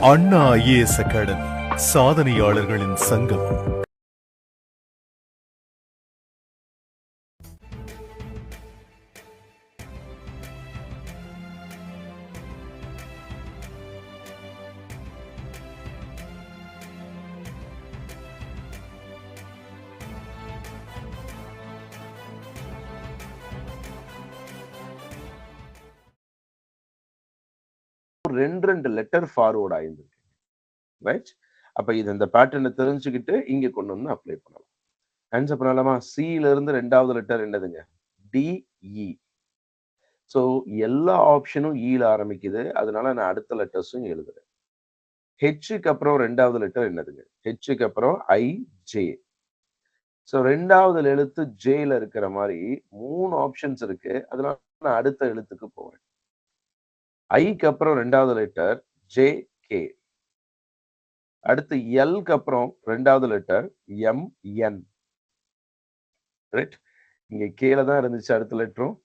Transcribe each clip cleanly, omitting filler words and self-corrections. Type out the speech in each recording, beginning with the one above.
அண்ணா IAS academy சாதனையாளர்களின் சங்கம். ரெண்டு letter forward ஆயிருந்திருக்கு, right? அப்ப இது இந்த பேட்டர்னை தெரிஞ்சுக்கிட்டு இங்க கொண்டு வந்து அப்ளை பண்ணலாம். ஆன்சர் பண்ணலாமா? சில இருந்து ரெண்டாவது லெட்டர் என்னதுங்க? டிஇ. ஸோ எல்லா ஆப்ஷனும் ஈல ஆரம்பிக்குது, அதனால நான் அடுத்த லெட்டர்ஸும் எழுதுறேன். ஹெச்சுக்கு அப்புறம் ரெண்டாவது லெட்டர் என்னதுங்க? ஹெச்சுக்கு அப்புறம் ஐஜே. ஸோ ரெண்டாவது எழுத்து ஜேல இருக்கிற மாதிரி 3 ஆப்ஷன்ஸ் இருக்கு, அதனால நான் அடுத்த எழுத்துக்கு போறேன். ஐக்கு அப்புறம் ரெண்டாவது லெட்டர் ஜே கே. அடுத்து எல்க்கு அப்புறம் ரெண்டாவது லெட்டர் எம்என், ரைட்? இங்க கேல தான் இருந்துச்சு அடுத்த லெட்டரும்,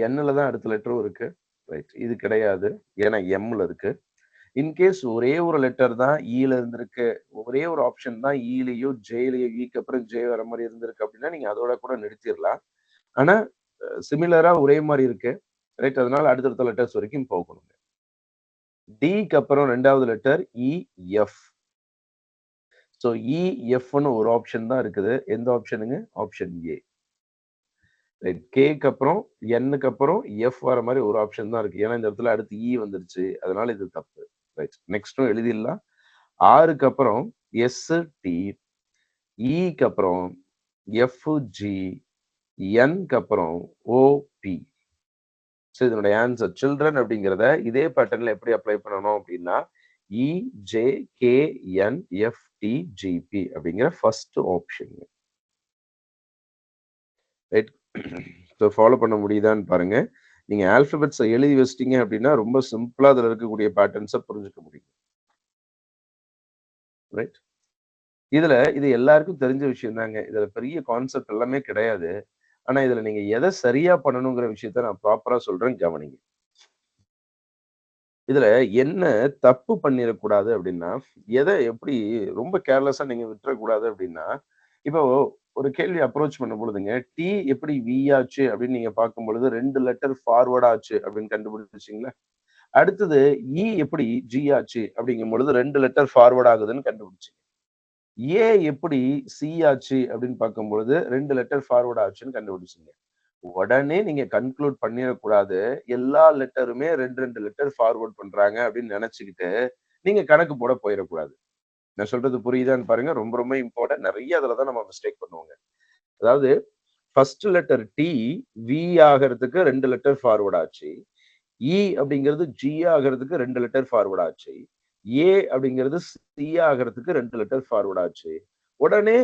என்ல தான் அடுத்த லெட்டரும் இருக்கு, ரைட்? இது கிடையாது, ஏன்னா எம்ல இருக்கு. இன்கேஸ் ஒரே ஒரு லெட்டர் தான் ஈல இருந்திருக்கு, ஒரே ஒரு ஆப்ஷன் தான் ஈலையோ ஜேலையோ, ஈக்கு அப்புறம் ஜே வர மாதிரி இருந்திருக்கு அப்படின்னா நீங்க அதோட கூட நிறுத்திடலாம். ஆனா சிமிலரா ஒரே மாதிரி இருக்கு, ரைட்? அதனால அடுத்தடுத்த லெட்டர்ஸ் வரைக்கும் போகணும். டிக்கு அப்புறம் ரெண்டாவது லெட்டர் இஎஃப். ஸோ இஎஃப்னு ஒரு ஆப்ஷன் தான் இருக்குது. எந்த ஆப்ஷனுங்க? Option A, right? கேக்கு அப்புறம் என்னுக்கு அப்புறம் எஃப் வர மாதிரி ஒரு ஆப்ஷன் தான் இருக்கு, ஏன்னா இந்த இடத்துல அடுத்து இ வந்துருச்சு, அதனால இது தப்பு, ரைட்? நெக்ஸ்டும் எழுதிடலாம். ஆறுக்கு அப்புறம் எஸ் டி, இக்கு அப்புறம் எஃப் ஜி, என்க்கு அப்புறம் ஓபி. ஸோ இதனுடைய ஆன்சர் சில்ட்ரன் அப்படிங்கிறத இதே பேட்டர்ன்ல எப்படி அப்ளை பண்ணணும் அப்படின்னா இஜேகேஎன்எஃப்டிஜிபி அப்படிங்கிற first option, right? So follow பண்ண முடியுதான்னு பாருங்க. நீங்க ஆல்பபெட்ஸை எழுதி வச்சிட்டீங்க அப்படின்னா ரொம்ப சிம்பிளா அதில் இருக்கக்கூடிய பேட்டர்ன்ஸை புரிஞ்சுக்க முடியும், ரைட்? இது எல்லாருக்கும் தெரிஞ்ச விஷயம் தாங்க, இதுல பெரிய கான்செப்ட் எல்லாமே கிடையாது. ஆனா இதுல நீங்க எதை சரியா பண்ணணுங்கிற விஷயத்த நான் ப்ராப்பரா சொல்றேன், கவனிங்க. இதுல என்ன தப்பு பண்ணிடக்கூடாது அப்படின்னா, எதை எப்படி ரொம்ப கேர்லெஸ்ஸா நீங்க விட்டுறக்கூடாது அப்படின்னா, இப்போ ஒரு கேள்வி அப்ரோச் பண்ணும் பொழுதுங்க, டி எப்படி வி ஆச்சு அப்படின்னு நீங்க பார்க்கும் பொழுது 2 லெட்டர் ஃபார்வர்ட் ஆச்சு அப்படின்னு கண்டுபிடிச்சிங்களா? அடுத்தது இ எப்படி ஜி ஆச்சு அப்படிங்கும் பொழுது 2 லெட்டர் ஃபார்வர்ட் ஆகுதுன்னு கண்டுபிடிச்சிங்க. ஏ எப்படி சி ஆச்சு அப்படின்னு பார்க்கும் பொழுது 2 லெட்டர் ஃபார்வர்ட் ஆச்சுன்னு கண்டுபிடிச்சிங்க. உடனே நீங்க கன்க்ளூட் பண்ணிடக்கூடாது, எல்லா லெட்டருமே 2 லெட்டர் ஃபார்வர்ட் பண்றாங்க அப்படின்னு நினைச்சுக்கிட்டு நீங்க கணக்கு போட போயிடக்கூடாது. நான் சொல்றது புரியுதான்னு பாருங்க, ரொம்ப ரொம்ப இம்பார்ட்டன்ட். நிறைய அதுல தான் நம்ம மிஸ்டேக் பண்ணுவோங்க. அதாவது ஃபர்ஸ்ட் லெட்டர் டி வி ஆகிறதுக்கு 2 லெட்டர் ஃபார்வர்ட் ஆச்சு, இ அப்படிங்கிறது ஜி ஆகிறதுக்கு 2 லெட்டர் ஃபார்வர்ட் ஆச்சு, ஏ அப்படிங்கிறது சி ஆகிறதுக்கு 2 லெட்டர் ஃபார்வர்ட் ஆச்சு. உடனே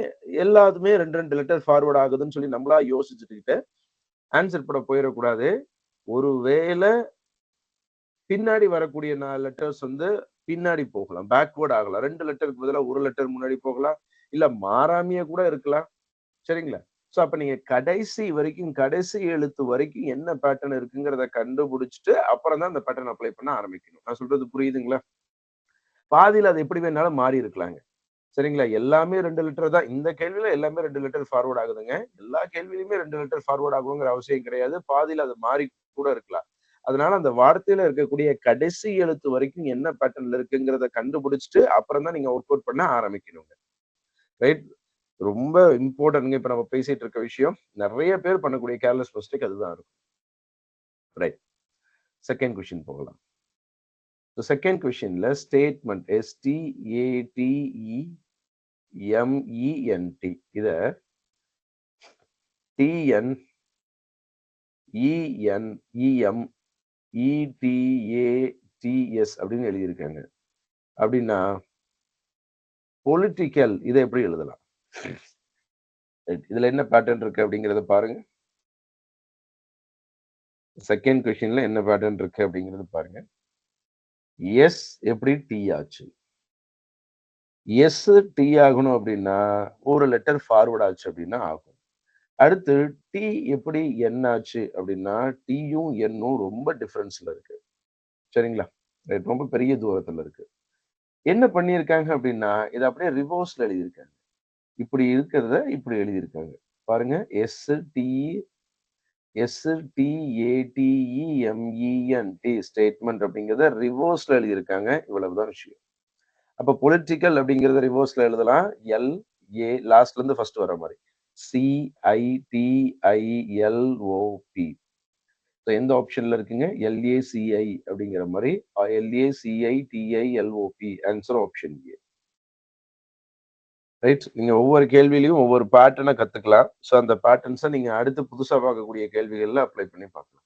எல்லாத்துமே 2 லெட்டர் ஃபார்வர்ட் ஆகுதுன்னு சொல்லி நம்மளா யோசிச்சுட்டு ஆன்சர் போட போயிடக்கூடாது. ஒருவேளை பின்னாடி வரக்கூடிய 4 லெட்டர்ஸ் பின்னாடி போகலாம், பேக்வர்ட் ஆகலாம். 2 லெட்டருக்கு பதிலா 1 லெட்டர் முன்னாடி போகலாம், இல்ல மாறாமையே கூட இருக்கலாம், சரிங்களா? சோ அப்ப நீங்க கடைசி வரைக்கும், கடைசி எழுத்து வரைக்கும் என்ன பேட்டர்ன் இருக்குங்கிறத கண்டுபிடிச்சிட்டு அப்புறம் தான் அந்த பேட்டர்ன் அப்ளை பண்ண ஆரம்பிக்கணும். நான் சொல்றது புரியுதுங்களா? பாதியில அது எப்படி வேணாலும் மாறி இருக்கலாங்க, சரிங்களா? எல்லாமே 2 லெட்டர் தான். இந்த கேள்வியில எல்லாமே 2 லெட்டர் ஃபார்வர்ட் ஆகுதுங்க. எல்லா கேள்வியிலுமே 2 லெட்டர் ஃபார்வர்ட் ஆகுங்கிற அவசியம் கிடையாது. பாதியில அது மாறி கூட இருக்கலாம். அதனால அந்த வார்த்தையில இருக்கக்கூடிய கடைசி எழுத்து வரைக்கும் என்ன பேட்டர்ன்ல இருக்குங்கிறத கண்டுபிடிச்சிட்டு அப்புறம் தான் நீங்க ஒர்க் அவுட் பண்ண ஆரம்பிக்கணுங்க, ரைட்? ரொம்ப இம்பார்ட்டன்ட்ங்க. இப்ப நம்ம பேசிட்டு இருக்க விஷயம் நிறைய பேர் பண்ணக்கூடிய கேர்லெஸ் மிஸ்டேக் அதுதான் இருக்கும், ரைட்? செகண்ட் கொஸ்டின் போகலாம். செகண்ட் கொஸ்டின்ல ஸ்டேட்மெண்ட் STATE MENT இத TN EN EM ETATS அப்படின்னு எழுதியிருக்காங்க. அப்படின்னா பொலிட்டிக்கல் இதை எப்படி எழுதலாம்? இதுல என்ன பேட்டர்ன் இருக்கு அப்படிங்கறத பாருங்க. செகண்ட் கொஸ்டின்ல என்ன பேட்டர்ன் இருக்கு அப்படிங்கறது பாருங்க. எஸ் எப்படி டி ஆச்சு? எஸ் டி ஆகணும் அப்படின்னா ஒரு லெட்டர் ஃபார்வர்ட் ஆச்சு அப்படின்னா ஆகும். அடுத்து டி எப்படி என் ஆச்சு அப்படின்னா டியும் என்னும் ரொம்ப டிஃபரன்ஸ்ல இருக்கு, சரிங்களா? ரொம்ப பெரிய தூரத்துல இருக்கு. என்ன பண்ணியிருக்காங்க அப்படின்னா, இத அப்படியே ரிவர்ஸ்ல எழுதியிருக்காங்க. இப்படி இருக்கிறத இப்படி எழுதியிருக்காங்க. பாருங்க. STATEMENT ஸ்டேட்மெண்ட் அப்படிங்கிறத ரிவர்ஸ்ல எழுதியிருக்காங்க. இவ்வளவுதான் விஷயம். அப்ப பொலிட்டிக்கல் அப்படிங்கிறத ரிவர்ஸ்ல எழுதலாம். லாஸ்ட்ல இருந்து ஃபர்ஸ்ட் வர மாரி. CITILOP. எந்த ஆப்ஷன்ல இருக்குங்க? LACI அப்படிங்கிற மாரி LACITILOP answer option A. Right. நீங்க ஒவ்வொரு கேள்வியிலயும் ஒவ்வொரு பேட்டர்ன கத்துக்கலாம். சோ அந்த பேட்டர்ன்ஸ நீங்க அடுத்து புதுசா பார்க்கக்கூடிய கேள்விகள்ல அப்ளை பண்ணி பார்க்கலாம்.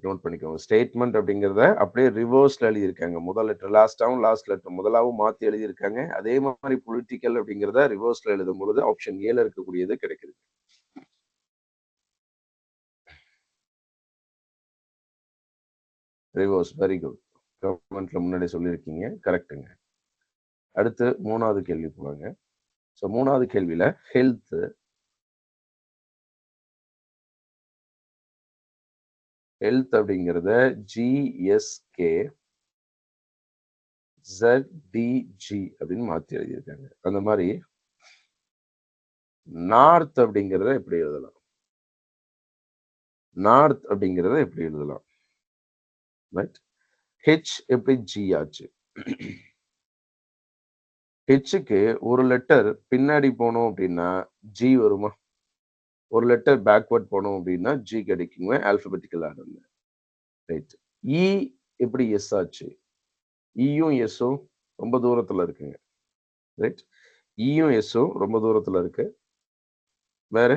நோட் பண்ணிக்கோங்க. ஸ்டேட்மெண்ட் அப்படிங்கிறத அப்படியே ரிவர்ஸ்ல எழுதியிருக்காங்க. முதல் லெட்டர் லாஸ்ட்டாவும், லாஸ்ட் லெட்டர் முதலாவும் மாத்தி எழுதியிருக்காங்க. அதே மாதிரி பொலிட்டிக்கல் அப்படிங்கிறத ரிவர்ஸ்ல எழுதும் பொழுது ஆப்ஷன் ஏல இருக்கக்கூடியது கிடைக்குது. ரிவர்ஸ். Very good. கமெண்ட்ல முன்னாடி சொல்லியிருக்கீங்க. கரெக்ட்டுங்க. அடுத்து 3வது கேள்வி போலாங்க. ஸோ 3வது கேள்வியில ஹெல்த் அப்படிங்கிறத GSK ZDG அப்படின்னு மாத்தி எழுதியிருக்காங்க. அந்த மாதிரி நார்த் அப்படிங்கிறத எப்படி எழுதலாம்? நார்த் அப்படிங்கிறத எப்படி எழுதலாம்? ரைட். ஹெச் எப்படி ஜி ஆச்சு? ஹெச்சுக்கு ஒரு லெட்டர் பின்னாடி போனோம் அப்படின்னா ஜி வருமா? ஒரு லெட்டர் பேக்வர்ட் போனோம் அப்படின்னா ஜி கிடைக்குங்க ஆல்பபெட்டிக்கல் ஆர்டர்ல. ரைட். இ எப்படி எஸ் ஆச்சு? இயும் எஸ்ஸும் ரொம்ப தூரத்துல இருக்குங்க. ரைட். இயும் எஸ்ஸும் ரொம்ப தூரத்துல இருக்கு. வேற?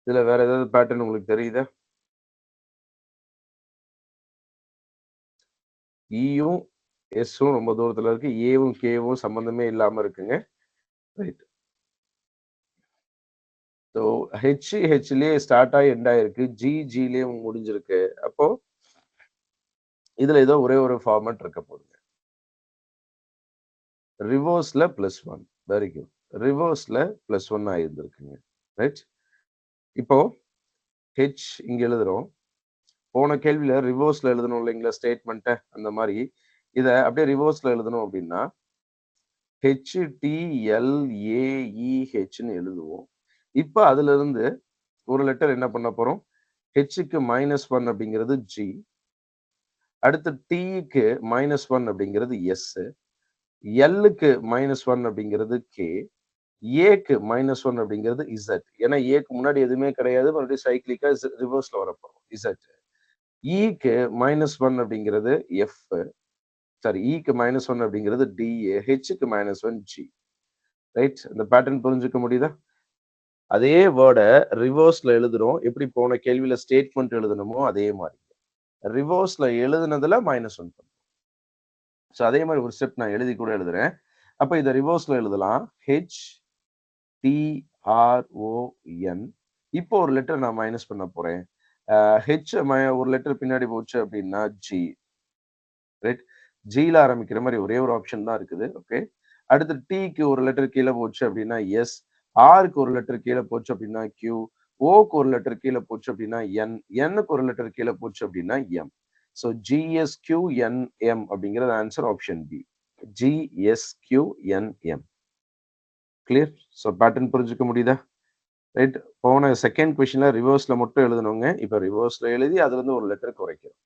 இதுல வேற ஏதாவது பேட்டர்ன் உங்களுக்கு தெரியுதா? இயும் எஸ்ஸும் ரொம்ப தூரத்துல இருக்கு. ஏவும் கேவும் சம்பந்தமே இல்லாம இருக்குங்க. ரைட். ஸோ ஹெச்லயே ஸ்டார்ட் ஆகி எண்ட் ஆயிருக்கு. ஜிலயே முடிஞ்சிருக்கு. அப்போ இதுல ஏதோ ஒரே ஒரு ஃபார்மட் இருக்க போகுதுங்க. ரிவர்ஸ்ல +1. Very good. ரிவர்ஸ்ல +1 ஆயிருந்திருக்குங்க. ரைட். இப்போ ஹெச் இங்க எழுதுறோம். போன கேள்வியில ரிவர்ஸ்ல எழுதணும் இல்லைங்களா ஸ்டேட்மெண்ட்ட? அந்த மாதிரி இத அப்படியே ரிவர்ஸ்ல எழுதணும் அப்படின்னா HTLAEHன்னு எழுதுவோம். இப்ப அதுல இருந்து ஒரு லெட்டர் என்ன பண்ண போறோம்? ஹெச்சுக்கு -1 அப்படிங்கிறது ஜி. அடுத்து டிக்கு -1 அப்படிங்கிறது எஸ். எல்லுக்கு -1 அப்படிங்கிறது கே. ஏக்கு -1 அப்படிங்கிறது இசட். ஏன்னா ஏக்கு முன்னாடி எதுவுமே கிடையாது. மறுபடியும் சைக்கிளிக்கா ரிவர்ஸ்ல வரப்போறோம். இசட். ஈக்கு -1 அப்படிங்கிறது எஃப். சாரி, ஈக்கு -1 அப்படிங்கிறது டிஏ. ஹெச்சுக்கு -1 ஜி. ரைட். இந்த பேட்டர்ன் புரிஞ்சுக்க முடியுதா? அதே வேர்ட ரிவர்ஸ்ல எழுதுறோம். எப்படி போன கேள்வியில ஸ்டேட்மெண்ட் எழுதணுமோ அதே மாதிரி. ரிவர்ஸ்ல எழுதுனதுல -1 பண்ணும். ஸோ அதே மாதிரி ஒரு ஸ்டெப் நான் எழுதி கூட எழுதுறேன். அப்ப இத ரிவர்ஸ்ல எழுதலாம். HTRON. இப்போ ஒரு லெட்டர் நான் மைனஸ் பண்ண போறேன். ஹெச் ஒரு லெட்டர் பின்னாடி போச்சு அப்படின்னா ஜி. ரைட். ஜில ஆரம்பிக்கிற மாதிரி ஒரே ஒரு ஆப்ஷன் தான் இருக்குது. ஓகே. அடுத்து டிக்கு ஒரு லெட்டர் கீழே போச்சு அப்படின்னா எஸ். ஆருக்கு ஒரு லெட்டர் கீழே போச்சு அப்படின்னா கியூ. ஓக்கு ஒரு லெட்டர் கீழே போச்சு அப்படின்னா என். என்னுக்கு ஒரு லெட்டர் கீழே போச்சு அப்படின்னா எம். ஸோ GSQNM அப்படிங்கிறது answer option B. GSQNM. Clear? So pattern புரிஞ்சுக்க முடியுதா? ரைட். போன செகண்ட் கொஸ்டின்ல ரிவர்ஸ்ல மட்டும் எழுதணுங்க. இப்ப ரிவர்ஸ்ல எழுதி அதுல இருந்து ஒரு லெட்டர் குறைக்கிறோம்.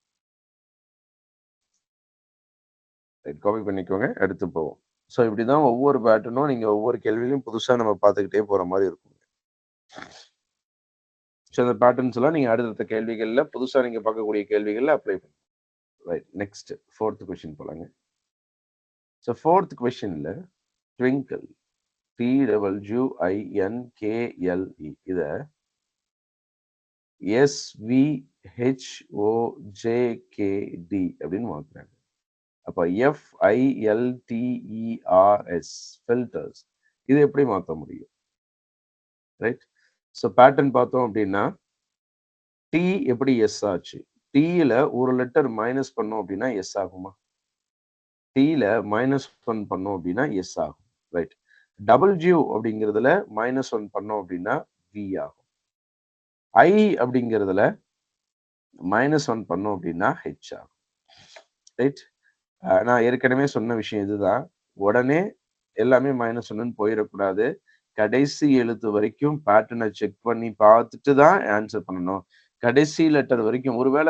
ரைட். காப்பி பண்ணிக்கோங்க. அடுத்து போவோம். ஸோ இப்படிதான் ஒவ்வொரு பேட்டர்னும் நீங்க ஒவ்வொரு கேள்வியிலும் புதுசா நம்ம பார்த்துக்கிட்டே போற மாதிரி இருக்கும். ஸோ அந்த பேட்டர்ன்ஸ் எல்லாம் நீங்க அடுத்தடுத்த கேள்விகள்ல புதுசா நீங்க பார்க்கக்கூடிய கேள்விகள்ல அப்ளை பண்ணுங்க. ரைட். நெக்ஸ்ட் 4th கொஸ்டின் போலாங்க. ஸோ 4th கொஸ்டின்ல ட்விங்கிள் TWINKLE இத SVHOJKD அப்படின்னு மாத்துறாங்க. அப்ப FILTERS ஃபில்டர்ஸ். இது எப்படி மாத்த முடியும்? ரைட். ஸோ பேட்டர்ன் பார்த்தோம் அப்படின்னா டி எப்படி எஸ் ஆச்சு? டீல ஒரு லெட்டர் மைனஸ் பண்ணோம் அப்படின்னா எஸ் ஆகுமா? டீல -1 பண்ணோம் அப்படின்னா எஸ் ஆகும். ரைட். டபிள்யூ அப்படிங்கிறதுல -1 பண்ணோம் அப்படின்னா வி ஆகும். ஐ அப்படிங்கிறதுல -1 பண்ணோம் அப்படின்னா ஹெச் ஆகும். ரைட்? நான் ஏற்கனவே சொன்ன விஷயம் இதுதான். உடனே எல்லாமே -1ன்னு போயிறக்கூடாது. கடைசி எழுத்து வரைக்கும் பேட்டர்ன செக் பண்ணி பார்த்துட்டு தான் ஆன்ஸர் பண்ணணும். கடைசி லெட்டர் வரைக்கும் ஒருவேள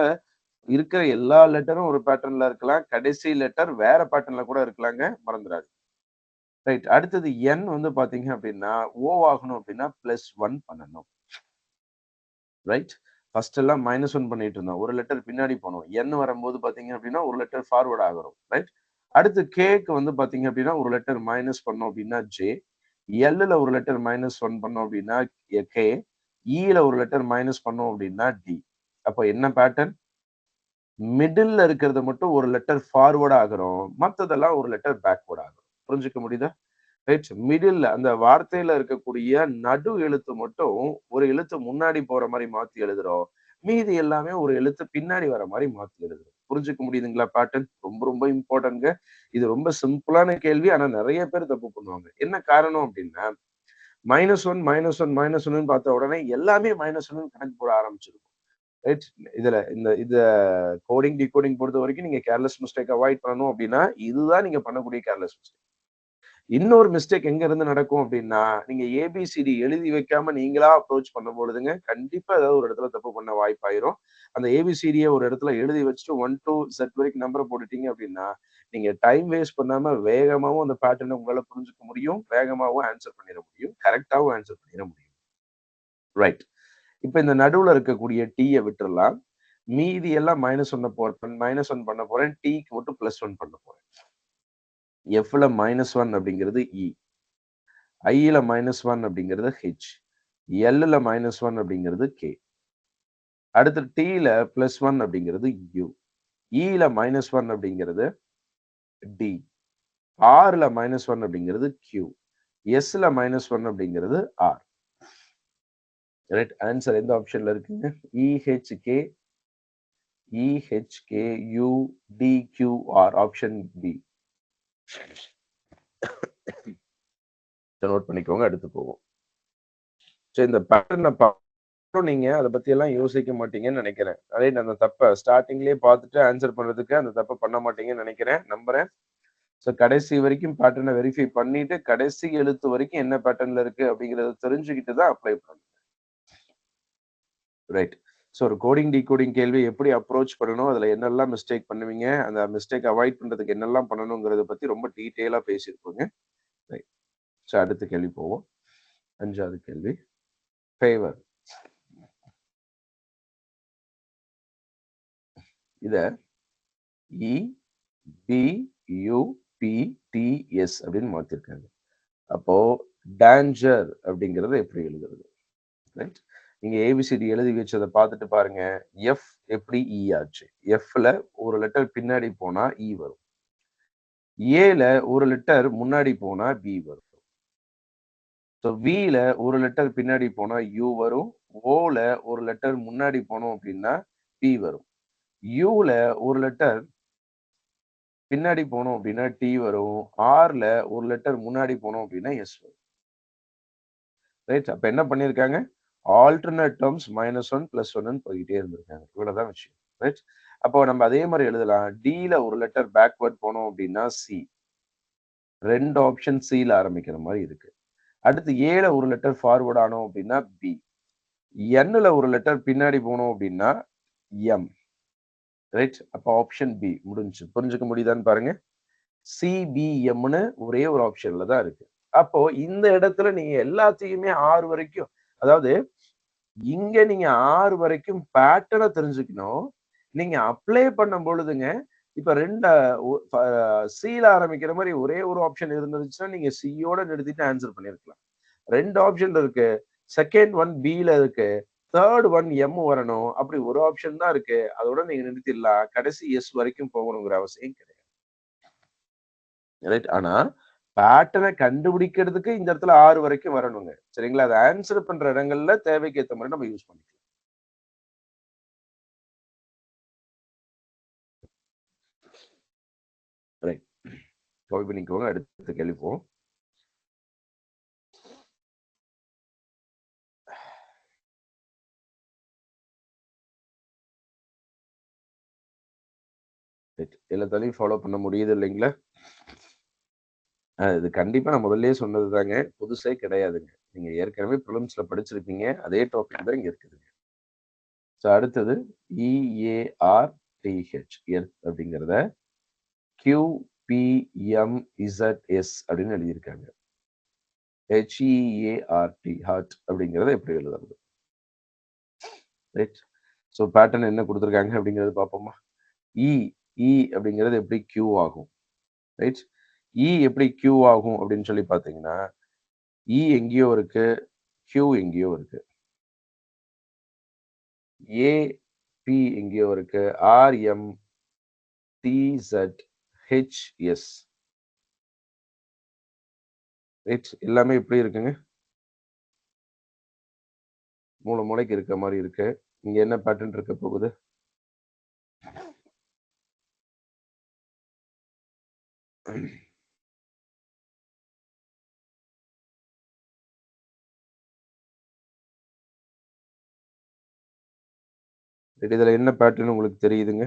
இருக்கிற எல்லா லெட்டரும் ஒரு பேட்டர்ன்ல இருக்கலாம். கடைசி லெட்டர் வேற பேட்டர்ன்ல கூட இருக்கலாங்க. மறந்துறாதீங்க. ரைட். அடுத்தது என் வந்து பார்த்தீங்க அப்படின்னா, ஓ ஆகணும் அப்படின்னா +1 பண்ணணும். ரைட். ஃபர்ஸ்ட் எல்லாம் -1 பண்ணிட்டு இருந்தோம். ஒரு லெட்டர் பின்னாடி போனோம். என் வரும்போது பார்த்தீங்க அப்படின்னா, ஒரு லெட்டர் ஃபார்வர்ட் ஆகுறோம். ரைட். அடுத்து கேக்கு வந்து பார்த்தீங்க அப்படின்னா, ஒரு லெட்டர் மைனஸ் பண்ணோம் அப்படின்னா ஜே. எல்லுல ஒரு லெட்டர் -1 பண்ணோம் அப்படின்னா கே. ஈல ஒரு லெட்டர் மைனஸ் பண்ணோம் அப்படின்னா டி. அப்ப என்ன பேட்டர்ன்? மிடில்ல இருக்கிறது மட்டும் ஒரு லெட்டர் ஃபார்வர்ட் ஆகுறோம். மத்ததெல்லாம் ஒரு லெட்டர் பேக்வர்ட் ஆகுறோம். புரிஞ்சுக்க முடியுதா? ரைட். மிடில்ல அந்த வார்த்தையில இருக்கக்கூடிய நடு எழுத்து மட்டும் ஒரு எழுத்து முன்னாடி போற மாரி மாத்தி எழுதுறோம். மீதி எல்லாமே ஒரு எழுத்து பின்னாடி வர மாரி மாத்தி எழுதுறோம். புரிஞ்சுக்க முடியுதுங்களா பேட்டர்ன்? ரொம்ப ரொம்ப இம்பார்ட்டன்ட்ங்க. இது ரொம்ப சிம்பிளான கேள்வி. ஆனா நெறைய பேர் தப்பு பண்ணுவாங்க. என்ன காரணம் அப்டின்னா, -1, -1, -1ன்னு பார்த்த உடனே எல்லாமே -1ன்னு கணக்கு போட ஆரம்பிச்சிருக்கும். ரைட். இந்த கோடிங், டிகோடிங் பொறுத்தவரைக்கும் நீங்க கேர்லெஸ் மிஸ்டேக் அவாய்ட் பண்ணணும் அப்டின்னா, இதுதான் நீங்க பண்ணக்கூடிய கேர்லெஸ் மிஸ்டேக். இன்னொரு மிஸ்டேக் எங்க இருந்து நடக்கும் அப்படின்னா, நீங்க ஏபிசிடி எழுதி வைக்காம நீங்களா அப்ரோச் பண்ணும்பொழுதுங்க, கண்டிப்பா ஏதாவது ஒரு இடத்துல தப்பு பண்ண வாய்ப்பாயிரும். அந்த ஏபிசிடிய ஒரு இடத்துல எழுதி வச்சுட்டு 1 டூ Z வரைக்கும் நம்பர போட்டுட்டீங்க அப்படின்னா, நீங்க டைம் வேஸ்ட் பண்ணாம வேகமாவும் அந்த பேட்டர்ன உங்களால புரிஞ்சுக்க முடியும். வேகமாவும் ஆன்ஸர் பண்ணிற முடியும். கரெக்ட்டாவும் ஆன்ஸர் பண்ணிற முடியும். ரைட். இப்ப இந்த நடுவுல இருக்கக்கூடிய டீய விட்டுறலாம். மீதி எல்லாம் -1 பண்ண போறேன். டீக்கு மட்டும் +1 பண்ண போறேன். எஃப்ல -1 அப்படிங்கிறது இ. ஐல -1 அப்படிங்கிறது ஹெச். எல்லுல -1 அப்படிங்கிறது கே. அடுத்து டீல +1 அப்படிங்கிறது யு. ஈல -1 அப்படிங்கிறது டி. ஆர்ல -1 அப்படிங்கிறது கியூ. எஸ்ல -1 அப்படிங்கிறது ஆர். ரைட். ஆன்சர் எந்த ஆப்ஷன்ல இருக்குங்க? EHK, EHK, U, T, Q, R. Option B. Note பண்ணிக்கோங்க. அடுத்து போவோம். சரி, இந்த பேட்டர்ன நீங்க அத பத்தி எல்லாம் யோசிக்க மாட்டீங்கன்னு நெனைக்கிறேன். ரைட். அந்த தப்ப ஸ்டார்ட்டிங்லயே பார்த்துட்டு ஆன்ஸர் பண்றதுக்கு அந்த தப்ப பண்ண மாட்டீங்கன்னு நெனைக்கிறேன். நம்புறேன். சோ கடைசி வரைக்கும் பேட்டர்ன வெரிஃபை பண்ணிட்டு, கடைசி எழுத்து வரைக்கும் என்ன பேட்டர்ன்ல இருக்கு அப்படிங்கிறத தெரிஞ்சுக்கிட்டு தான் அப்ளை பண்ணணும். ரைட். சோ ஒரு கோடிங், டிகோடிங் கேள்வி எப்படி அப்ரோச் பண்ணணும்? அதுல என்னெல்லாம் மிஸ்டேக் பண்ணுவீங்க? அந்த மிஸ்டேக் அவாய்ட் பண்றதுக்கு என்னெல்லாம் பண்ணணுங்கிறத பத்தி ரொம்ப டீட்டெயிலா பேசியிருக்கோங்க. ரைட். சோ அடுத்த கேள்வி போவோம். 5வது கேள்வி. ஃபேவர். இத E, P, U, P, T, S அப்படின்னு மாத்திருக்காங்க. அப்போ டேஞ்சர் அப்படிங்கிறத எப்படி எழுதுறது? ரைட். நீங்க ஏபிசிடி எழுதி வச்சத பார்த்துட்டு பாருங்க. எஃப் எப்படி இ ஆச்சு? எஃப்ல ஒரு லெட்டர் பின்னாடி போனா இ வரும். ஏல ஒரு லெட்டர் முன்னாடி போனா பி வரும். ஸோ வில ஒரு லெட்டர் பின்னாடி போனா யூ வரும். ஓல ஒரு லெட்டர் முன்னாடி போனோம் அப்படின்னா பி வரும். யூல ஒரு லெட்டர் பின்னாடி போனோம் அப்படின்னா டி வரும். ஆர்ல ஒரு லெட்டர் முன்னாடி போனோம் அப்படின்னா எஸ் வரும். ரைட். அப்ப என்ன பண்ணியிருக்காங்க? ஆல்டர்னேட் டெர்ம்ஸ் -1 +1ன்னு போயிட்டே இருந்திருக்காங்க. இவ்வளவுதான் விஷயம். ரைட். அப்போ நம்ம அதே மாரி எழுதலாம். டில ஒரு லெட்டர் பேக்வர்ட் போனோம் அப்படின்னா சி. 2 ஆப்ஷன் சில ஆரம்பிக்கிற மாரி இருக்கு. அடுத்து ஏல ஒரு லெட்டர் ஃபார்வர்ட் ஆனோம் அப்படின்னா பி. என்ல ஒரு லெட்டர் பின்னாடி போனோம் அப்படின்னா எம். ரைட். அப்ப ஆப்ஷன் பி முடிஞ்சுச்சு. புரிஞ்சுக்க முடியுதான்னு பாருங்க. சிபிஎம்னு ஒரே ஒரு ஆப்ஷன்ல தான் இருக்கு. அப்போ இந்த இடத்துல நீங்க எல்லாத்தையுமே 6 வரைக்கும், அதாவது இங்க நீங்க 6 வரைக்கும் பேட்டர்ன தெரிஞ்சுக்கணும். நீங்க அப்ளை பண்ணும் பொழுதுங்க, இப்ப 2 ஒ ஃப சில ஆரம்பிக்கிற மாரி ஒரே ஒரு ஆப்ஷன் இருந்துச்சுன்னா, நீங்க சியோட நிறுத்திட்டு ஆன்ஸர் பண்ணியிருக்கலாம். 2 ஆப்ஷன் இருக்கு. செகண்ட் ஒன் பில இருக்கு. தேர்ட் ஒன் எம் வரணும். அப்படி ஒரு ஆப்ஷன் தான் இருக்கு. அதோட நீங்க நிறுத்திடலாம். கடைசி எஸ் வரைக்கும் போகணுங்கிற அவசியம் கிடையாது. ரைட். ஆனா, பேட்டர்ன கண்டுபிடிக்கிறதுக்கு இந்த இடத்துல 6 வரைக்கும் வரணுங்க. சரிங்களா? அத ஆன்ஸர் பண்ற இடங்கள்ல தேவைக்கு ஏத்த மாரி நம்ம யூஸ் பண்ணிக்கலாம். ரைட். காப்பி பண்ணிக்கோங்க. அடுத்த கேள்வி போவோம். எல்லாத்தாலையும் ஃபாலோ பண்ண முடியுது இல்லைங்களா? இது கண்டிப்பா நான் முதல்லயே சொன்னது தாங்க. புதுசே கிடையாதுங்க. நீங்க ஏற்கனவே பிலிம்ஸ்ல படிச்சிருப்பீங்க. அதே டாபிக் தான் இங்க இருக்குதுங்க. ஸோ அடுத்தது EARTH எர்த் அப்படிங்கிறத QPMZS அப்படின்னு எழுதியிருக்காங்க. HEART ஹார்ட் அப்படிங்கிறத எப்படி எழுதுறது? ரைட். ஸோ பேட்டர்ன் என்ன குடுத்துருக்காங்க அப்படிங்கிறத பார்ப்போமா? இ இ அப்படிங்கிறது எப்படி Q ஆகும்? ரைட். இ எப்படி Q ஆகும் அப்படின்னு சொல்லி பார்த்தீங்கன்னா, இ எங்கேயோ இருக்கு, Q எங்கேயோ இருக்கு. ஏ, பி எங்கேயோ இருக்கு. RM, TZ, HS. ரைட். எல்லாமே எப்படி இருக்குங்க? மூலைக்கு இருக்க மாரி இருக்கு. இங்க என்ன பேட்டர்ன் இருக்க போகுது? இதுல என்ன பேட்டர்ன் உங்களுக்கு தெரியுதுங்க?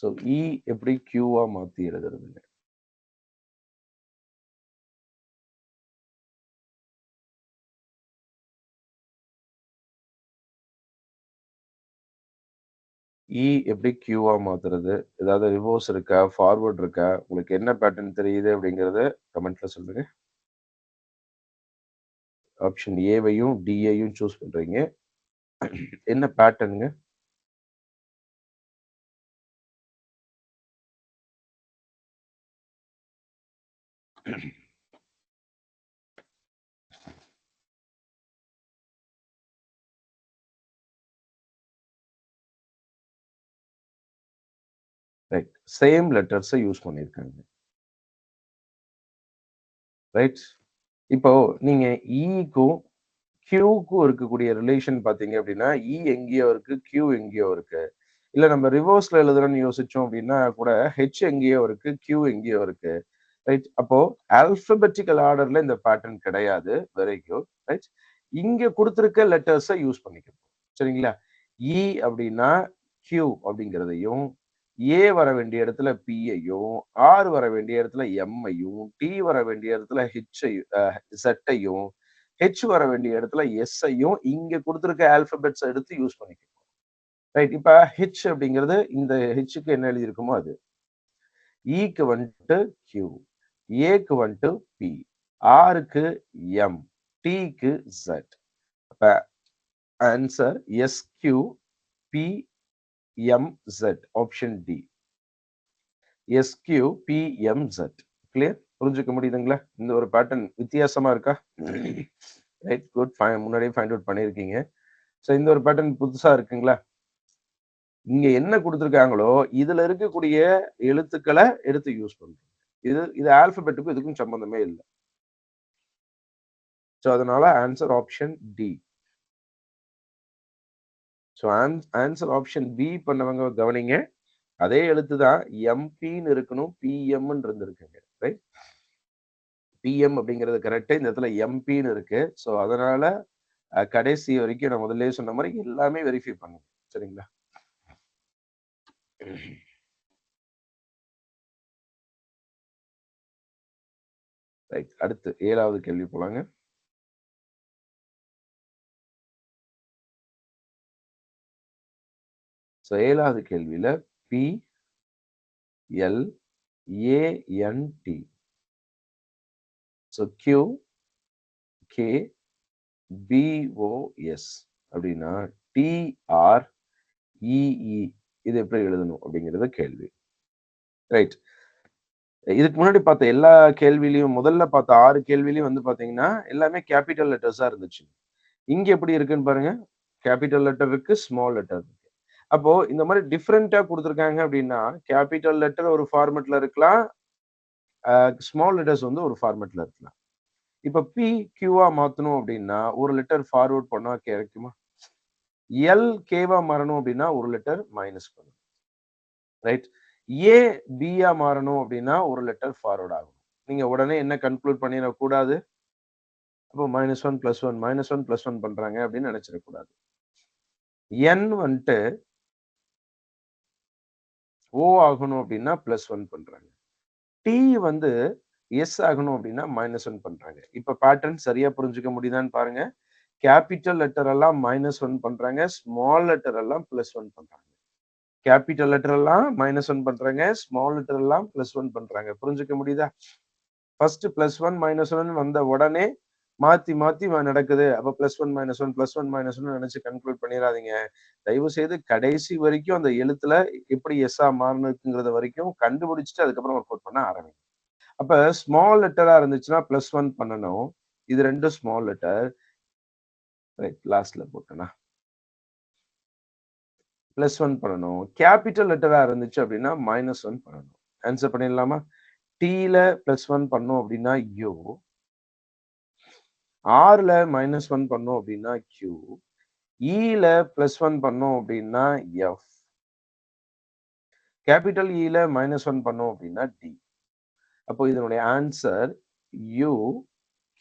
ஸோ இ எப்படி Qவா மாத்தி எழுதுறதுங்க? இ எப்படி Qவா மாத்துறது? ஏதாவது ரிவர்ஸ் இருக்கா? ஃபார்வர்ட் இருக்கா? உங்களுக்கு என்ன பேட்டர்ன் தெரியுது அப்படிங்கிறத கமெண்ட்ல சொல்லுங்க. ஆப்ஷன் ஏவையும், டியையும் சூஸ் பண்றீங்க. என்ன பேட்டர்னுங்க? ரைட். சேம் லெட்டர்ஸ யூஸ் பண்ணியிருக்காங்க. ரைட். இப்போ நீங்க ஈக்கும், கியூக்கும் இருக்கக்கூடிய ரிலேஷன் பார்த்தீங்க அப்படின்னா, இ எங்கேயோ இருக்கு, கியூ எங்கேயோ இருக்கு. இல்ல நம்ம ரிவர்ஸ்ல எழுதுறோம்னு யோசிச்சோம் அப்படின்னா கூட, ஹெச் எங்கேயோ இருக்கு, கியூ எங்கேயோ இருக்கு. ரைட். அப்போ ஆல்பபெட்டிக்கல் ஆர்டர்ல இந்த பேட்டர்ன் கிடையாது. Very good. ரைட். இங்க குடுத்திருக்க லெட்டர்ஸ யூஸ் பண்ணிக்கணும். சரிங்களா? இ அப்படின்னா கியூ அப்படிங்கிறதையும், ஏ வர வேண்டிய இடத்துல பியையும், ஆர் வர வேண்டிய இடத்துல எம்மையும், டி வர வேண்டிய இடத்துல ஹெச்சையும் இசட்டையும், ஹெச் வர வேண்டிய இடத்துல எஸ்ஐயும் இங்க குடுத்திருக்க ஆல்பபெட்ஸ எடுத்து யூஸ் பண்ணிக்கணும். ரைட். இப்ப ஹெச் அப்படிங்கிறது இந்த ஹெச்சுக்கு என்ன எழுதியிருக்குமோ அது. ஈக்கு வந்துட்டு கியூ, ஏக்கு வந்துட்டு பி, ஆருக்கு எம், டிக்கு Z. அப்ப answer SQ PMZ option D. SQPMZ. Clear? புரிஞ்சுக்க முடியுதுங்களா? இந்த ஒரு பேட்டர்ன் வித்தியாசமா இருக்கா? Right good. முன்னாடியே ஃபைண்ட் அவுட் பண்ணியிருக்கீங்க. ஸோ இந்த ஒரு பேட்டர்ன் புதுசா இருக்குங்களா? இங்க என்ன குடுத்துருக்காங்களோ, இதுல இருக்கக்கூடிய எழுத்துக்கள எடுத்து யூஸ் பண்றோம். இது ஆல்பபெட்டுக்கும் இதுக்கும் சம்மந்தமே இல்ல. ஸோ அதனால answer option D. So answer option B பண்ணவங்க கவனிங்க. அதே எழுத்து தான் எம்பின்னு இருக்கணும். பிஎம்ன்னு இருந்திருக்குங்க. ரைட். பிஎம் அப்படிங்கிறது கரெக்ட். இந்த இடத்துல எம்பின்னு இருக்கு. ஸோ அதனால கடைசி வரைக்கும் நான் முதல்லயே சொன்ன மாரி எல்லாமே வெரிஃபை பண்ணுங்க. சரிங்களா? ரைட். அடுத்து 7வது கேள்வி போலாங்க. ஸோ 7வது கேள்வியில PLANT. ஸோ QKBOS அப்படின்னா TREE இது எப்படி எழுதணும் அப்படிங்கிறது கேள்வி. ரைட். இதுக்கு முன்னாடி பார்த்த எல்லா கேள்வியிலயும் முதல்ல பார்த்த 6 கேள்வியிலயும் வந்து பார்த்தீங்கன்னா, எல்லாமே கேப்பிட்டல் லெட்டர்ஸா இருந்துச்சு. இங்க எப்படி இருக்குன்னு பாருங்க. கேப்பிட்டல் லெட்டர் இருக்கு, ஸ்மால் லெட்டர் இருக்கு. அப்போ இந்த மாரி டிஃபரெண்ட்டா குடுத்துருக்காங்க அப்படின்னா, கேப்பிட்டல் லெட்டர் ஒரு ஃபார்மட்ல இருக்கலாம். ஸ்மால் லெட்டர்ஸ் வந்து ஒரு ஃபார்மட்ல இருக்கலாம். இப்ப பி, கியூவா மாத்தணும் அப்படின்னா, ஒரு லெட்டர் ஃபார்வர்ட் பண்ணா கிடைக்குமா? எல், கேவா மாறணும் அப்படின்னா, ஒரு லெட்டர் மைனஸ் பண்ணணும். ரைட். ஏ, பியா மாறணும் அப்படின்னா, ஒரு லெட்டர் ஃபார்வர்ட் ஆகும். நீங்க உடனே என்ன கன்க்ளூட் பண்ணிறக்கூடாது? அப்போ -1 +1 -1 +1 பண்றாங்க அப்படின்னு நினைச்சிடக்கூடாது. n வந்துட்டு O ஆகணும் அப்படின்னா +1 பண்றாங்க. T வந்து S ஆகணும் அப்படின்னா -1 பண்றாங்க. இப்ப பேட்டர்ன் சரியா புரிஞ்சுக்க முடியுதான்னு பாருங்க. கேப்பிட்டல் லெட்டர் எல்லாம் -1 பண்றாங்க. ஸ்மால் லெட்டர் எல்லாம் +1 பண்றாங்க. கேப்பிட்டல் லெட்டர் எல்லாம் -1 பண்றாங்க. ஸ்மால் லெட்டர் எல்லாம் +1 பண்றாங்க. புரிஞ்சுக்க முடியுதா? ஃபர்ஸ்ட் +1 -1 வந்த உடனே மாத்தி மாத்தி நடக்குது. அப்ப +1 -1 +1 -1 நினைச்சு கன்க்ளூட் பண்ணிடாதீங்க. தயவு செய்து கடைசி வரைக்கும் அந்த எழுத்துல எப்படி எஸ்ஸா மாறுனுக்குங்கிறத வரைக்கும் கண்டுபிடிச்சுட்டு அதுக்கப்புறம் ஒர்க் அவுட் பண்ண ஆரம்பிங்க. அப்ப ஸ்மால் லெட்டரா இருந்துச்சுன்னா +1 பண்ணணும். இது 2 ஸ்மால் லெட்டர். ரைட் லாஸ்ட்ல போட்டேனா. +1 பண்ணணும். கேப்பிட்டல் லெட்டரா இருந்துச்சு அப்படின்னா -1 பண்ணணும். ஆன்சர் பண்ணிடலாமா? Tல +1 பண்ணோம் அப்படின்னா U. Rல -1 பண்ணோம் அப்படின்னா Q. Eல +1 பண்ணோம் அப்படின்னா F. கேபிட்டல் Eல -1 பண்ணோம் அப்படின்னா D. அப்போ இதனுடைய answer U,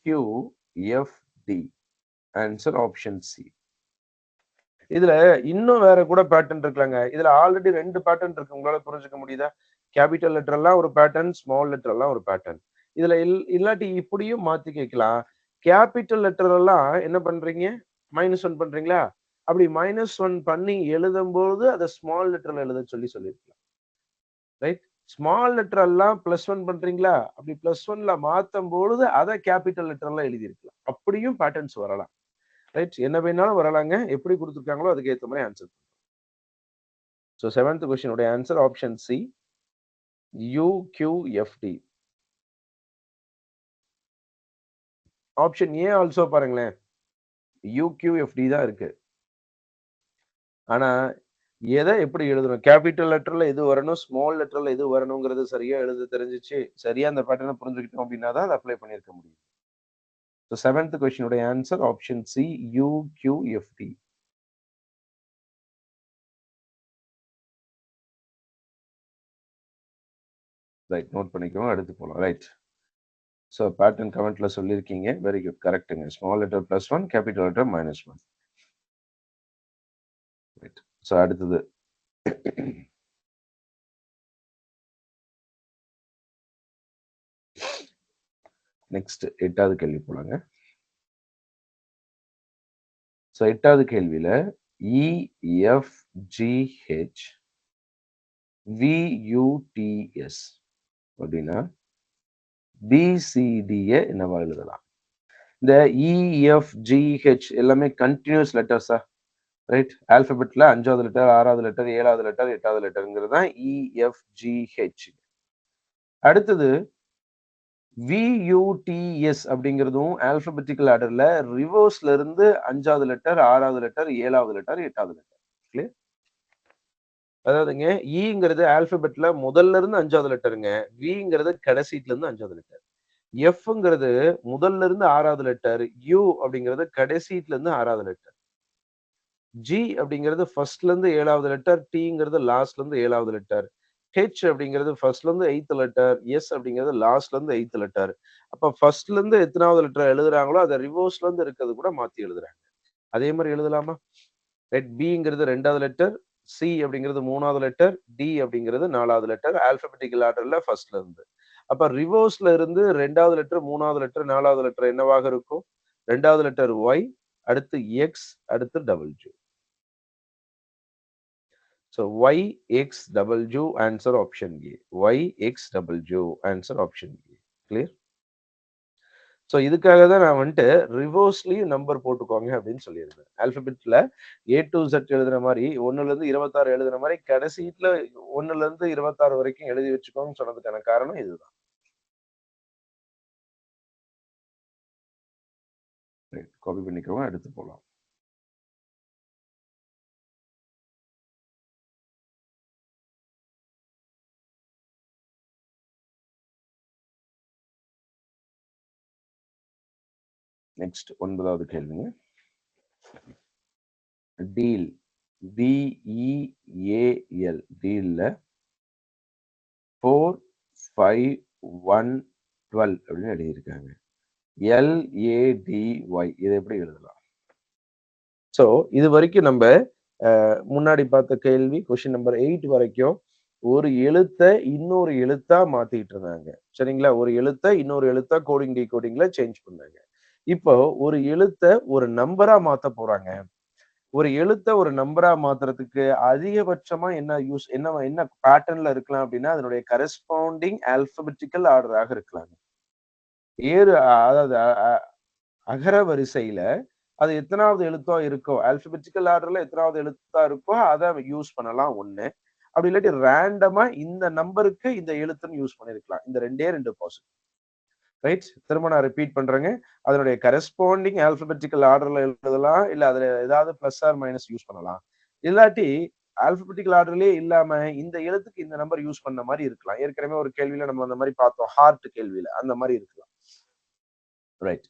Q, F, D. Answer option C. இதுல இன்னும் வேற கூட பேட்டர்ன் இருக்கலாங்க. இதுல ஆல்ரெடி 2 பேட்டர்ன் இருக்கு. உங்களால புரிஞ்சுக்க முடியுதா? கேபிட்டல் லெட்டர் எல்லாம் ஒரு பேட்டர்ன், ஸ்மால் லெட்டர் எல்லாம் ஒரு பேட்டர்ன். இதுல இல்லாட்டி இப்படியும் மாத்தி கேட்கலாம். கேபிட்டல் லெட்டர் எல்லாம் என்ன பண்றீங்க? -1 பண்றீங்களா? அப்படி -1 பண்ணி எழுதும்போது அதை ஸ்மால் லெட்டர்ல எழுத சொல்லியிருக்கலாம். ரைட்? ஸ்மால் லெட்டர் எல்லாம் +1 பண்றீங்களா? அப்படி +1ல மாத்தும் பொழுது அதை கேபிட்டல் லெட்டர்ல எழுதியிருக்கலாம். அப்படியும் பேட்டர்ன்ஸ் வரலாம். ரைட்? என்ன வேணாலும் வரலாங்க. எப்படி கொடுத்துருக்காங்களோ அதுக்கு ஏத்த மாதிரி ஆன்சர். ஸோ 7th கொஸ்டின் உடைய answer option C, UQFD. Option A also பாருங்களேன். UQFD தான் இருக்கு. ஆனா எதை எப்படி எழுதணும்? கேபிட்டல் லெட்டர்ல எது வரணும், ஸ்மால் லெட்டர்ல எது வரணுங்கிறது சரியா எழுத தெரிஞ்சிச்சு. சரியா அந்த பேட்டர்னை புரிஞ்சுக்கிட்டோம் அப்படின்னா தான் அதை அப்ளை பண்ணியிருக்க முடியும். ஸோ 7th கொஸ்டின் உடைய answer option C, UQFD. Right, note பண்ணிக்கோங்க. அடுத்து போலாம். ரைட். ஸோ பேட்டர்ன் கமெண்ட்ல சொல்லியிருக்கீங்க. வெரி குட், கரெக்ட்டுங்க. Small letter +1, capital letter -1. Right. So அடுத்தது நெக்ஸ்ட் 8வது கேள்வி போலாங்க. ஸோ 8வது கேள்வியில EFGH VUTS அப்படின்னா BCDய என்னவா எழுதலாம்? இந்த EFGH எல்லாமே கண்டினியூஸ் லெட்டர்ஸா? ரைட்? ஆல்பபெட்ல 5வது லெட்டர், 6வது லெட்டர், 7வது லெட்டர், 8வது லெட்டர்ங்கிறது தான் EFGH. அடுத்தது VUTS அப்படிங்கிறதும் ஆல்பபெட்டிக்கல் ஆர்டர்ல ரிவர்ஸ்ல இருந்து 5வது லெட்டர், 6வது லெட்டர், 7வது லெட்டர், 8வது லெட்டர். கிளியர்? அதாவதுங்க ஈங்கிறது ஆல்பபெட்ல முதல்ல இருந்து 5வது லெட்டருங்க. விங்கிறது கடைசியில இருந்து 5வது லெட்டர். எஃப்ங்கிறது முதல்ல இருந்து 6வது லெட்டர். யூ அப்படிங்கிறது கடைசியில இருந்து 6வது லெட்டர். ஜி அப்படிங்கிறது ஃபர்ஸ்ட்ல இருந்து 7வது லெட்டர். டிங்கிறது லாஸ்ட்ல இருந்து 7வது லெட்டர். ஹெச் அப்படிங்கிறது ஃபர்ஸ்ட்ல இருந்து 8th லெட்டர். எஸ் அப்படிங்கிறது லாஸ்ட்ல இருந்து 8th லெட்டர். அப்ப ஃபர்ஸ்ட்ல இருந்து எத்தனாவது லெட்டர் எழுதுறாங்களோ அதை ரிவர்ஸ்ல இருந்து இருக்கிறது கூட மாத்தி எழுதுறாங்க. அதே மாதிரி எழுதலாமா? ரைட். பிங்கிறது 2வது லெட்டர். சி அப்படிங்கிறது 3வது லெட்டர். டி அப்படிங்கிறது 4வது லெட்டர். ஆல்பபெட்டிக்கல் ஆர்டர்ல ஃபர்ஸ்ட்ல இருந்து. அப்ப ரிவர்ஸ்ல இருந்து 2வது லெட்டர், 3வது லெட்டர், 4வது லெட்டர் என்னவாக இருக்கும்? 2வது லெட்டர் ஒய், அடுத்து எக்ஸ், அடுத்து W. So YXW answer option A. YXW answer option A. Clear? So இதுக்காக தான் நான் வந்துட்டு ரிவர்ஸ்லயும் நம்பர் போட்டுக்கோங்க அப்படின்னு சொல்லியிருந்தேன். ஆல்பபெட்ல A to Z எழுதுன மாதிரி 1ல இருந்து 26 எழுதுன மாதிரி கடைசியில 1ல இருந்து 26 வரைக்கும் எழுதி வச்சுக்கோங்கன்னு சொன்னதுக்கான காரணம் இதுதான். காப்பி பண்ணிக்கோங்க. அடுத்து போலாம். நெக்ஸ்ட் 9வது கேள்விங்க. டீல் DEAL டீல்ல 4, 5, 1, 12 அப்படின்னு எழுதியிருக்காங்க. LADY இதை எப்படி எழுதலாம்? ஸோ இது வரைக்கும் நம்ம முன்னாடி பார்த்த கேள்வி கொஸ்டின் நம்பர் 8 வரைக்கும் ஒரு எழுத்த இன்னொரு எழுத்தா மாத்திட்டு இருந்தாங்க. சரிங்களா? ஒரு எழுத்த இன்னொரு எழுத்தா கோடிங் டிகோடிங்ல சேஞ்ச் பண்ணாங்க. இப்போ ஒரு எழுத்த ஒரு நம்பரா மாத்த போறாங்க. ஒரு எழுத்த ஒரு நம்பரா மாத்துறதுக்கு அதிகபட்சமா என்ன பேட்டர்ன்ல இருக்கலாம் அப்படின்னா, அதனுடைய கரஸ்பாண்டிங் ஆல்பபெட்டிக்கல் ஆர்டராக இருக்கலாம். அதாவது அகர வரிசையில அது எத்தனாவது எழுத்தா இருக்கோ, ஆல்பபெட்டிக்கல் ஆர்டர்ல எத்தனாவது எழுத்தா இருக்கோ, அத யூஸ் பண்ணலாம் 1. அப்படி இல்லாட்டி ரேண்டமா இந்த நம்பருக்கு இந்த எழுத்துன்னு யூஸ் பண்ணியிருக்கலாம். இந்த 2 பாசிபிள். ரைட்? திரும்ப நான் ரிப்பீட் பண்றேங்க. அதனுடைய கரஸ்பாண்டிங் ஆல்பபெட்டிக்கல் ஆர்டர்ல எழுதலாம். இல்ல அதுல ஏதாவது பிளஸ் ஆர் மைனஸ் யூஸ் பண்ணலாம். இல்லாட்டி ஆல்பபெட்டிக்கல் ஆர்டர்லயே இல்லாம இந்த எழுத்துக்கு இந்த நம்பர் யூஸ் பண்ண மாரி இருக்கலாம். ஏற்கனவே ஒரு கேள்வியில நம்ம அந்த மாரி பார்த்தோம். ஹார்ட் கேள்வியில. அந்த மாரி இருக்கலாம். ரைட்.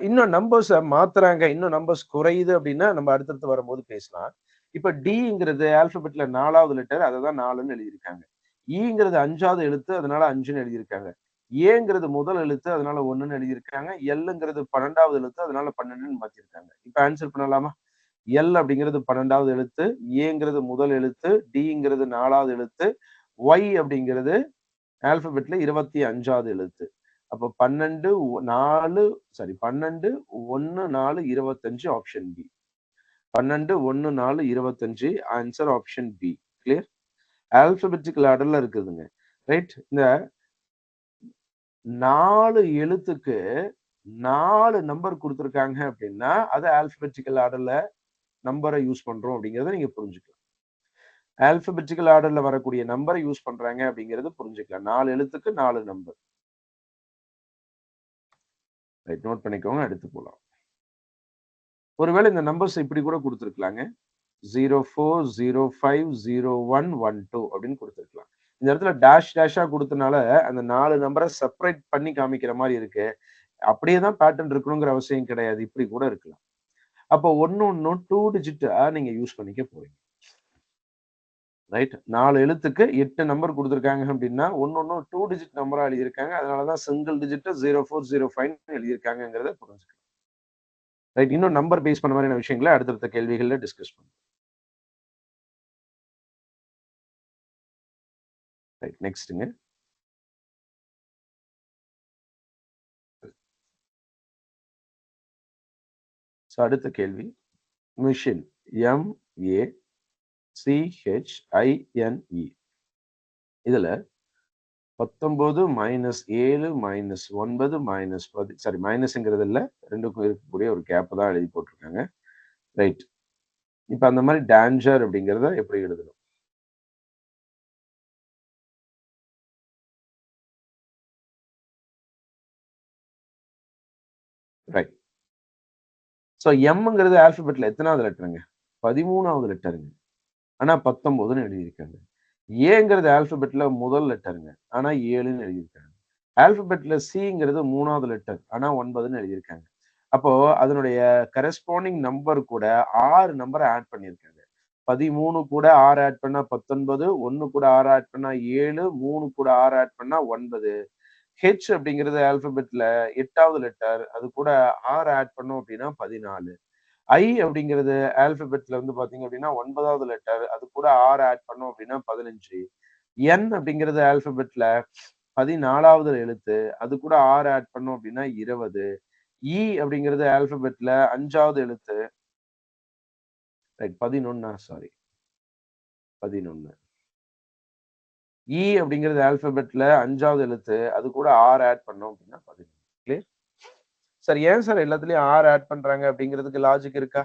இன்னும் நம்பர்ஸ மாத்துறாங்க. இன்னும் நம்பர்ஸ் குறையுது அப்படின்னா, நம்ம அடுத்தடுத்து வரும்போது பேசலாம். இப்ப டிங்கிறது ஆல்பபெட்ல 4வது லெட்டர். அததான் 4ன்னு எழுதியிருக்காங்க. ஈங்கிறது 5வது எழுத்து. அதனால 5ன்னு எழுதியிருக்காங்க. ஏங்கிறது முதல் எழுத்து. அதனால 1ன்னு எழுதியிருக்காங்க. எல்லுங்கிறது 12வது எழுத்து. அதனால 12ன்னு மாத்திருக்காங்க. இப்ப ஆன்சர் பண்ணலாமா? எல் அப்படிங்கிறது 12வது எழுத்து. ஏங்கிறது முதல் எழுத்து. டிங்கிறது 4வது எழுத்து. ஒய் அப்படிங்கிறது ஆல்பபெட்ல 25வது எழுத்து. அப்ப 12 4 sorry 12 1 4 25 option B. 12 1 4 25 answer option B. Clear? Alphabetical ஆர்டர்ல இருக்குதுங்க. ரைட்? இந்த 4 எழுத்துக்கு 4 நம்பர் குடுத்திருக்காங்க அப்படின்னா, அது ஆல்பபெட்டிக்கல் ஆர்டர்ல நம்பர யூஸ் பண்றோம் அப்படிங்கிறத நீங்க புரிஞ்சுக்கலாம். ஆல்பபெட்டிக்கல் ஆர்டர்ல வரக்கூடிய நம்பர யூஸ் பண்றாங்க அப்படிங்கிறது புரிஞ்சுக்கலாம். 4 எழுத்துக்கு 4 நம்பர். ரைட், நோட் பண்ணிக்கோங்க. அடுத்து போலாம். ஒருவேளை இந்த நம்பர்ஸ் இப்படி கூட குடுத்திருக்கலாங்க. 04050112 அப்படின்னு குடுத்திருக்கலாம். இந்த இடத்துல டேஷா குடுத்தனால அந்த 4 நம்பர செப்பரேட் பண்ணி காமிக்கிற மாரி இருக்கு. அப்படியே தான் பேட்டர்ன் இருக்கணுங்கிற அவசியம் கிடையாது. இப்படி கூட இருக்கலாம். அப்போ ஒண்ணும் 2 டிஜிட்டா நீங்க யூஸ் பண்ணிக்க போறீங்க. ரைட். 4 எழுத்துக்கு 8 நம்பர் குடுத்திருக்காங்க அப்படின்னா, ஒண்ணொண்ணும் 2 டிஜிட் நம்பரா எழுதியிருக்காங்க. அதனால தான் சிங்கிள் டிஜிட்ட 0405ன்னு எழுதியிருக்காங்கங்கிறத புரிஞ்சுக்கலாம். ரைட். இன்னும் நம்பர் பேஸ் பண்ண மாதிரியான விஷயங்கள அடுத்தடுத்த கேள்விகள்ல டிஸ்கஸ் பண்ணுவோம். ரைட். நெக்ஸ்ட்ங்க. ஸோ அடுத்த கேள்வி. Machine MACHINE. இதுல 19 -7 -9 -10 சாரி மைனஸ்ங்கிறது இல்ல. 2க்கும் இருக்கக்கூடிய ஒரு கேப் தான் எழுதி போட்டுருக்காங்க. ரைட். இப்ப அந்த மாரி டேஞ்சர் அப்படிங்கிறத எப்படி எழுதணும்? ரைட். ஸோ எம்ங்கிறது ஆல்பபெட்ல எத்தனாவது லெட்டருங்க? 13வது லெட்டருங்க. ஆனா 19ன்னு எழுதியிருக்காங்க. ஏங்கிறது ஆல்பபெட்ல முதல் லெட்டருங்க. ஆனா 7ன்னு எழுதியிருக்காங்க. ஆல்பபெட்ல சிங்கிறது 3வது லெட்டர். ஆனா 9ன்னு எழுதியிருக்காங்க. அப்போ அதனுடைய கரஸ்பாண்டிங் நம்பர் கூட 6 நம்பர ஆட் பண்ணியிருக்காங்க. 13 கூட 6 ஆட் பண்ணா 19, 1 கூட 6 ஆட் பண்ணா 7, 3 கூட 6 ஆட் பண்ணா 9. ஹெச் அப்படிங்கிறது ஆல்பபெட்ல 8வது லெட்டர். அது கூட 6 ஆட் பண்ணோம் அப்படின்னா 14. ஐ அப்படிங்கிறது ஆல்பபெட்ல வந்து பாத்தீங்க அப்படின்னா 9வது லெட்டர். அது கூட 6 ஆட் பண்ணோம் அப்படின்னா 15. என் அப்படிங்கிறது ஆல்பபெட்ல 14வது எழுத்து. அது கூட 6 ஆட் பண்ணோம் அப்படின்னா 20. இ அப்படிங்கிறது ஆல்பபெட்ல 5வது எழுத்து. Right 11 sorry 11. இ அப்படிங்கிறது ஆல்பபெட்ல 5வது எழுத்து. அது கூட 6 ஆட் பண்ணோம் அப்படின்னா 11. கிளியர்? சார் ஏன் சார் எல்லாத்துலயும் 6 ஆட் பண்றாங்க அப்படிங்கிறதுக்கு லாஜிக் இருக்கா?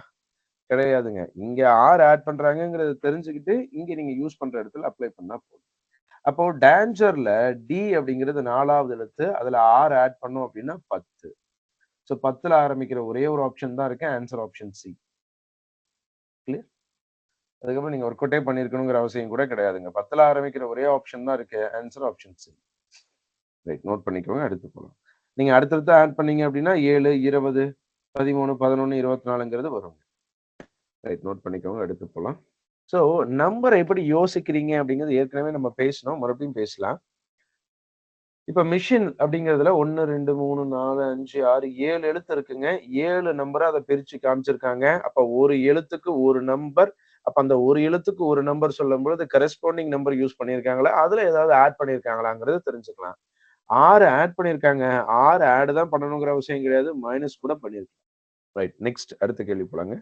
கிடையாதுங்க. இங்க 6 ஆட் பண்றாங்கங்கிறத தெரிஞ்சுக்கிட்டு, இங்க நீங்க யூஸ் பண்ற இடத்துல அப்ளை பண்ணா போதும். அப்போ டான்ஜர்ல டி அப்படிங்கிறது 4வது எழுத்து. அதுல 6 ஆட் பண்ணோம் அப்படின்னா 10. ஸோ 10ல ஆரம்பிக்கிற ஒரே ஒரு ஆப்ஷன் தான் இருக்கு. Answer option C. கிளியர்? அதுக்கப்புறம் நீங்க ஒர்க் அவுட்டே பண்ணியிருக்கணுங்கிற அவசியம் கூட கிடையாதுங்க. 10ல ஆரம்பிக்கிற ஒரே ஆப்ஷன் தான் இருக்கு. Answer option C. Right, note பண்ணிக்கோங்க. அடுத்து போலாம். நீங்க அடுத்தடுத்து ஆட் பண்ணீங்க அப்படின்னா 7, 20, 13, 11, 24ங்கிறது வருங்க. ரைட், நோட் பண்ணிக்கோங்க. அடுத்து போலாம். ஸோ நம்பர எப்படி யோசிக்கிறீங்க அப்படிங்கிறது ஏற்கனவே நம்ம பேசினோம். மறுபடியும் பேசலாம். இப்ப மிஷின் அப்படிங்கிறதுல 1, 2, 3, 4, 5, 6, 7 எழுத்து இருக்குங்க. 7 நம்பரா அத பிரிச்சு காமிச்சிருக்காங்க. அப்ப ஒரு எழுத்துக்கு ஒரு நம்பர். அப்ப அந்த ஒரு எழுத்துக்கு ஒரு நம்பர் சொல்லும்பொழுது கரஸ்பாண்டிங் நம்பர் யூஸ் பண்ணியிருக்காங்களா? அதுல ஏதாவது ஆட் பண்ணியிருக்காங்களாங்கிறத தெரிஞ்சுக்கலாம். 6 ஆட் பண்ணியிருக்காங்க. 6 ஆட் தான் பண்ணணுங்கிற அவசியம் கிடையாது. மைனஸ் கூட பண்ணியிருக்கலாம். ரைட். நெக்ஸ்ட் அடுத்த கேள்வி போலாங்க.